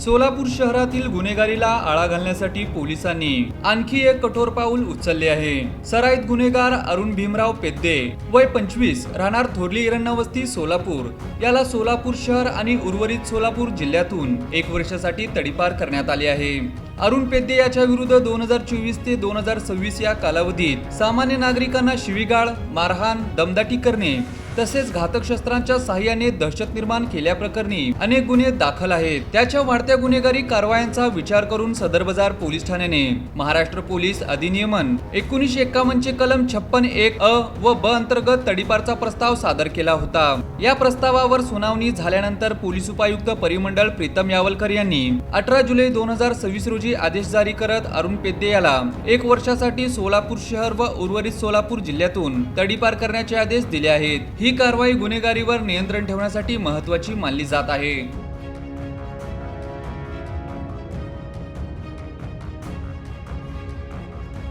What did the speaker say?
सोलापूर शहरातील गुन्हेगारीला आळा घालण्यासाठी पोलिसांनी आणखी एक कठोर पाऊल उचलले आहे। सराईत गुन्हेगार अरुण भीमराव पेद्दे वय 25 राहणार थोरली इरण्णवस्ती सोलापूर याला सोलापूर शहर आणि उर्वरित सोलापूर जिल्ह्यातून 1 वर्षासाठी तडीपार करण्यात आले आहे। अरुण पेद्दे याच्या विरुद्ध 2024 ते 2026 या कालावधीत सामान्य नागरिकांना शिवीगाळ, मारहाण, दमदाटी करणे तसेच घातक शस्त्रांच्या सहाय्याने दहशत निर्माण केल्याप्रकरणी अनेक गुन्हे दाखल आहेत। त्याच्या वाढत्या गुन्हेगारी कारवायांचा विचार करून सदर बाजार पोलीस ठाण्याने महाराष्ट्र पोलीस अधिनियमन 1951 चे कलम 56(1) अ व ब अंतर्गत तडीपारचा प्रस्ताव सादर केला होता। या प्रस्तावावर सुनावणी झाल्यानंतर पोलीस उपायुक्त परिमंडळ प्रीतम यावलकर यांनी 18 जुलै 2026 रोजी आदेश जारी करत अरुण पेद्दे याला 1 वर्षासाठी सोलापूर शहर व उर्वरित सोलापूर जिल्ह्यातून तडीपार करण्याचे आदेश दिले आहेत। ही कारवाई गुन्हेगारीवर नियंत्रण ठेवण्यासाठी महत्त्वाची मानली जात आहे।